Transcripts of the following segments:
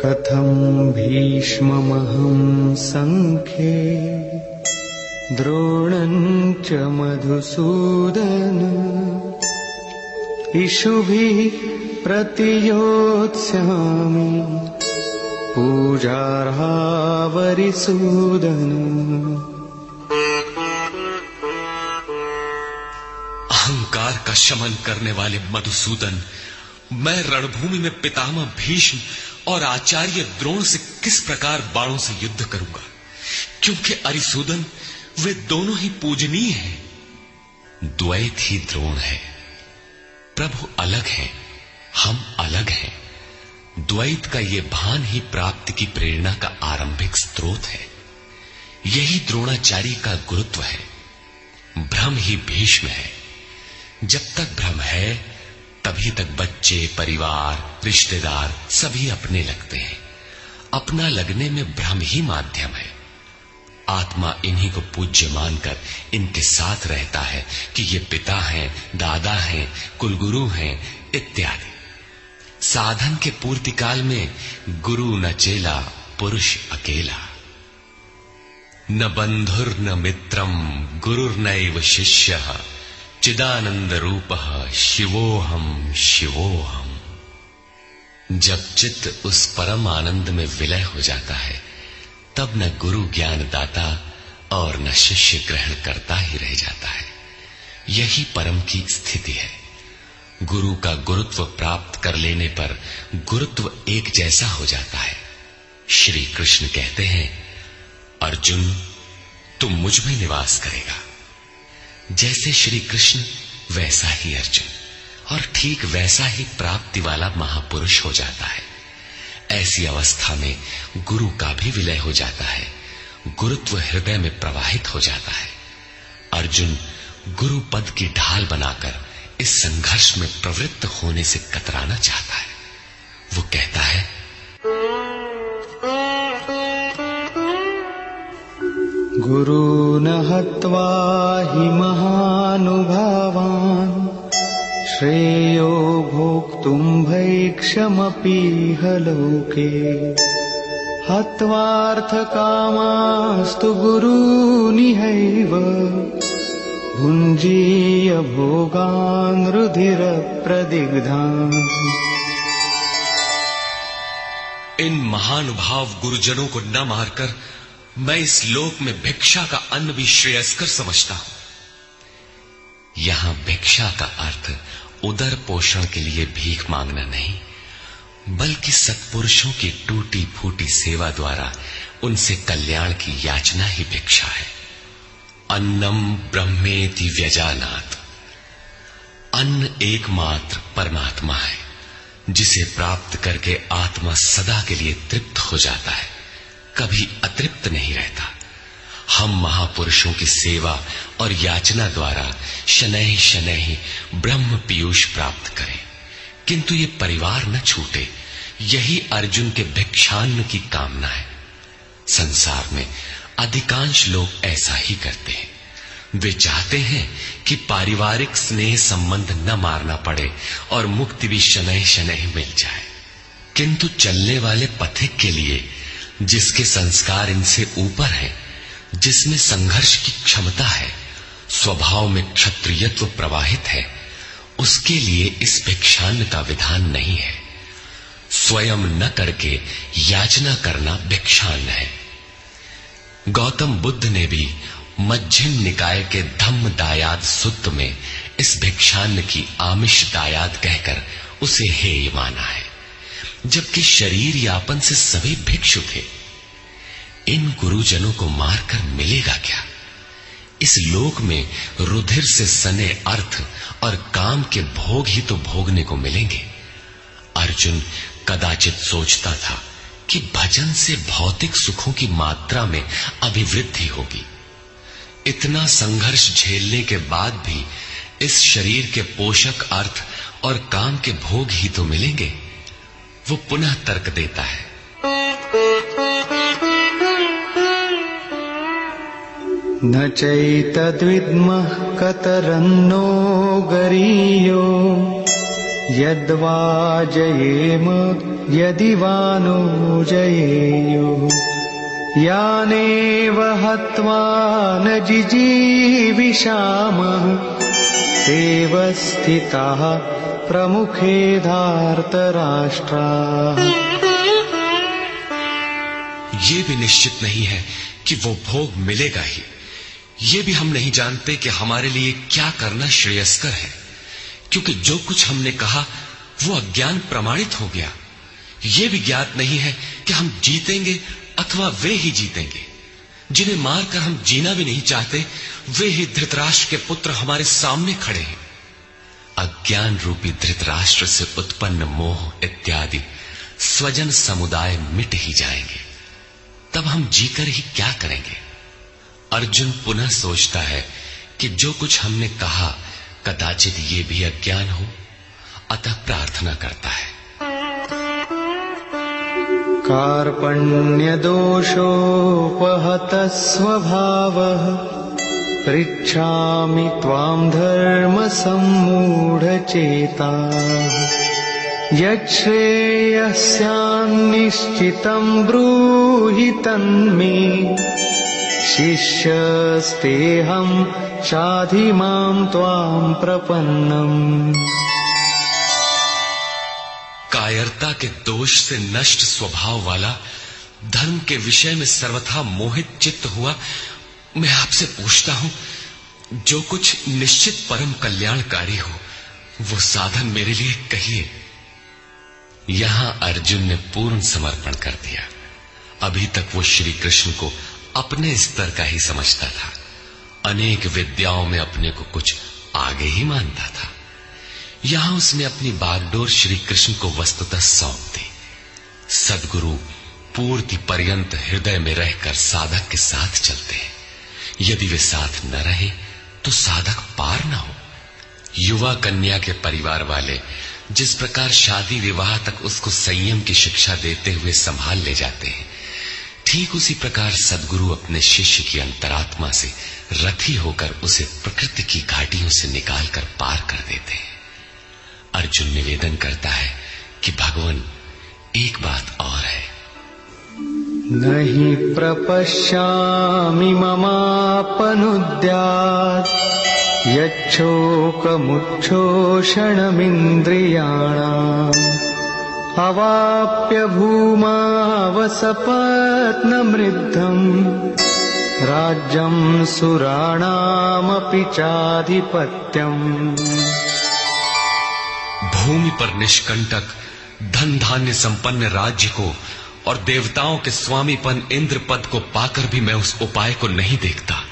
कथं भीष्ममहं संख्ये द्रोणं च मधुसूदन इषुभिः प्रतियोत्स्यामि पूजार्हावरिसूदन। अहंकार का शमन करने वाले मधुसूदन, मैं रणभूमि में पितामह भीष्म और आचार्य द्रोण से किस प्रकार बाणों से युद्ध करूंगा, क्योंकि अरिसूदन वे दोनों ही पूजनीय हैं। द्वैत ही द्रोण है। प्रभु अलग है, हम अलग हैं। द्वैत का ये भान ही प्राप्ति की प्रेरणा का आरंभिक स्रोत है। यही द्रोणाचार्य का गुरुत्व है। भ्रम ही भीष्म है। जब तक भ्रम है तभी तक बच्चे, परिवार, रिश्तेदार सभी अपने लगते हैं। अपना लगने में भ्रम ही माध्यम है। आत्मा इन्हीं को पूज्य मानकर इनके साथ रहता है कि ये पिता हैं, दादा हैं, कुलगुरु हैं इत्यादि। साधन के पूर्ति काल में गुरु न चेला, पुरुष अकेला। न बंधुर न मित्रम गुरुर्नैव शिष्यः चिदानंद रूपः शिवोहम शिवोहम। जब चित्त उस परम आनंद में विलय हो जाता है तब न गुरु ज्ञान दाता और न शिष्य ग्रहण करता ही रह जाता है। यही परम की स्थिति है। गुरु का गुरुत्व प्राप्त कर लेने पर गुरुत्व एक जैसा हो जाता है। श्री कृष्ण कहते हैं, अर्जुन तुम मुझ में निवास करेगा। जैसे श्री कृष्ण वैसा ही अर्जुन, और ठीक वैसा ही प्राप्ति वाला महापुरुष हो जाता है। ऐसी अवस्था में गुरु का भी विलय हो जाता है। गुरुत्व हृदय में प्रवाहित हो जाता है। अर्जुन गुरु पद की ढाल बनाकर इस संघर्ष में प्रवृत्त होने से कतराना चाहता है। वो कहता है, गुरून् हत्वा हि महानुभावान् श्रेयो भोक्तुं भैक्षमपीह लोके हत्वार्थकामास्तु गुरूनिहैव भुञ्जीय भोगान् रुधिरप्रदिग्धान्। इन महानुभाव गुरुजनों को न मारकर मैं इस लोक में भिक्षा का अन्न भी श्रेयस्कर समझता हूं। यहां भिक्षा का अर्थ उदर पोषण के लिए भीख मांगना नहीं, बल्कि सत्पुरुषों की टूटी फूटी सेवा द्वारा उनसे कल्याण की याचना ही भिक्षा है। अन्नम ब्रह्मेति व्यजानात्। अन्न एकमात्र परमात्मा है, जिसे प्राप्त करके आत्मा सदा के लिए तृप्त हो जाता है, कभी अतृप्त नहीं रहता। हम महापुरुषों की सेवा और याचना द्वारा शनैः शनैः ब्रह्म पीयूष प्राप्त करें, किंतु ये परिवार न छूटे, यही अर्जुन के भिक्षान्न की कामना है। संसार में अधिकांश लोग ऐसा ही करते हैं। वे चाहते हैं कि पारिवारिक स्नेह संबंध न मारना पड़े और मुक्ति भी शनैः शनैः मिल जाए, किंतु चलने वाले पथिक के लिए, जिसके संस्कार इनसे ऊपर है, जिसमें संघर्ष की क्षमता है, स्वभाव में क्षत्रियत्व प्रवाहित है, उसके लिए इस भिक्षान्न का विधान नहीं है। स्वयं न करके याचना करना भिक्षान्न है। गौतम बुद्ध ने भी मध्यम निकाय के धम्म दायाद सुत्त में इस भिक्षान्न की आमिष दायाद कहकर उसे हेय माना है, जबकि शरीर यापन से सभी भिक्षु थे। इन गुरुजनों को मारकर मिलेगा क्या? इस लोक में रुधिर से सने अर्थ और काम के भोग ही तो भोगने को मिलेंगे। अर्जुन कदाचित सोचता था कि भजन से भौतिक सुखों की मात्रा में अभिवृद्धि होगी। इतना संघर्ष झेलने के बाद भी इस शरीर के पोषक अर्थ और काम के भोग ही तो मिलेंगे। वो पुनः तर्क देता है, न चैतद्विद्मः कतरन्नो गरीयो यद्वा जयेम यदि वा नो जयेयुः यानेव हत्वा न जिजीविषामः तेव स्थिताः प्रमुखे धार्तराष्ट्राः। ये भी निश्चित नहीं है कि वो भोग मिलेगा ही। ये भी हम नहीं जानते कि हमारे लिए क्या करना श्रेयस्कर है, क्योंकि जो कुछ हमने कहा वो अज्ञान प्रमाणित हो गया। ये भी ज्ञात नहीं है कि हम जीतेंगे अथवा वे ही जीतेंगे। जिन्हें मारकर हम जीना भी नहीं चाहते, वे ही धृतराष्ट्र के पुत्र हमारे सामने खड़े हैं। अज्ञान रूपी धृतराष्ट्र से उत्पन्न मोह इत्यादि स्वजन समुदाय मिट ही जाएंगे, तब हम जीकर ही क्या करेंगे। अर्जुन पुनः सोचता है कि जो कुछ हमने कहा कदाचित ये भी अज्ञान हो, अतः प्रार्थना करता है। कार्पण्यदोषोपहतः स्वभावः पृच्छामि त्वां धर्मसम्मूढचेताः यच्छ्रेयस्यान्निश्चितं ब्रूहि तन्मे शिष्यस्तेऽहं शाधिमां त्वां प्रपन्नम्। कायरता के दोष से नष्ट स्वभाव वाला, धर्म के विषय में सर्वथा मोहित चित्त हुआ, मैं आपसे पूछता हूं, जो कुछ निश्चित परम कल्याणकारी हो वो साधन मेरे लिए कहिए। यहां अर्जुन ने पूर्ण समर्पण कर दिया। अभी तक वो श्री कृष्ण को अपने स्तर का ही समझता था, अनेक विद्याओं में अपने को कुछ आगे ही मानता था। यहां उसने अपनी बागडोर श्री कृष्ण को वस्तुतः सौंप दी। सद्गुरु पूर्ति पर्यंत हृदय में रहकर साधक के साथ चलते हैं। यदि वे साथ न रहे तो साधक पार न हो। युवा कन्या के परिवार वाले जिस प्रकार शादी विवाह तक उसको संयम की शिक्षा देते हुए संभाल ले जाते हैं, ठीक उसी प्रकार सद्गुरु अपने शिष्य की अंतरात्मा से रथी होकर उसे प्रकृति की घाटियों से निकालकर पार कर देते हैं। अर्जुन निवेदन करता है कि भगवान, एक बात और है। नहि प्रपश्यामि ममापनुद्यात् यच्छोकमुच्छोषणमिन्द्रियाणाम् अवाप्य भूमावसपत्नमृद्धम् राज्यं सुराणामपि चाधिपत्यम्। भूमि पर निष्कंटक धन धान्य संपन्न राज्य को और देवताओं के स्वामीपन इंद्र पद को पाकर भी मैं उस उपाय को नहीं देखता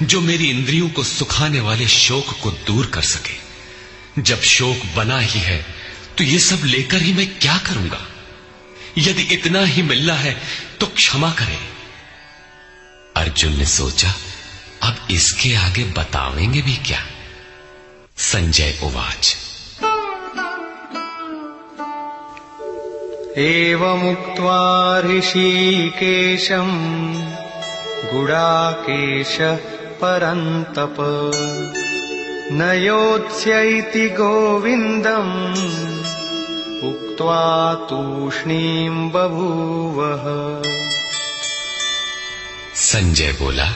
जो मेरी इंद्रियों को सुखाने वाले शोक को दूर कर सके। जब शोक बना ही है तो ये सब लेकर ही मैं क्या करूंगा। यदि इतना ही मिलना है तो क्षमा करें। अर्जुन ने सोचा, अब इसके आगे बतावेंगे भी क्या। संजय उवाच। एवमुक्त्वा ऋषिकेशं गुडाकेशः परन्तप न योत्स्यैति गोविन्दम् उक्त्वा तूष्णीं बभूवः। संजय बोला,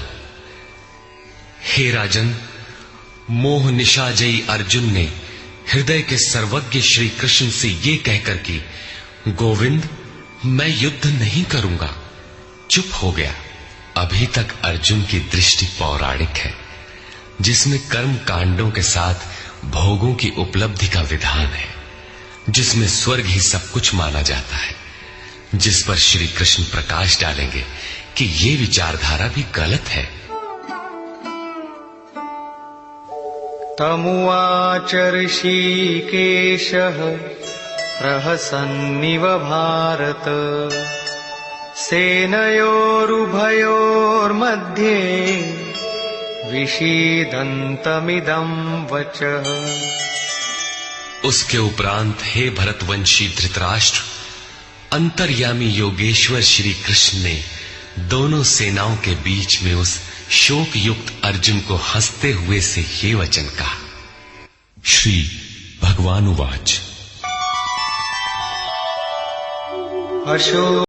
हे राजन, मोह निशाजयी अर्जुन ने हृदय के सर्वज्ञ श्री कृष्ण से ये कहकर कि गोविंद, मैं युद्ध नहीं करूंगा, चुप हो गया। अभी तक अर्जुन की दृष्टि पौराणिक है, जिसमें कर्म कांडों के साथ भोगों की उपलब्धि का विधान है, जिसमें स्वर्ग ही सब कुछ माना जाता है, जिस पर श्री कृष्ण प्रकाश डालेंगे कि ये विचारधारा भी गलत है। तमुवाच ऋषिकेशः प्रहसन्निव भारत सेनयोरुभयोर्मध्ये विषीदन्तमिदं वचः। उसके उपरांत हे भरतवंशी धृतराष्ट्र, अंतर्यामी योगेश्वर श्री कृष्ण ने दोनों सेनाओं के बीच में उस शोक युक्त अर्जुन को हंसते हुए से ये वचन कहा। श्री भगवान उवाच। अशो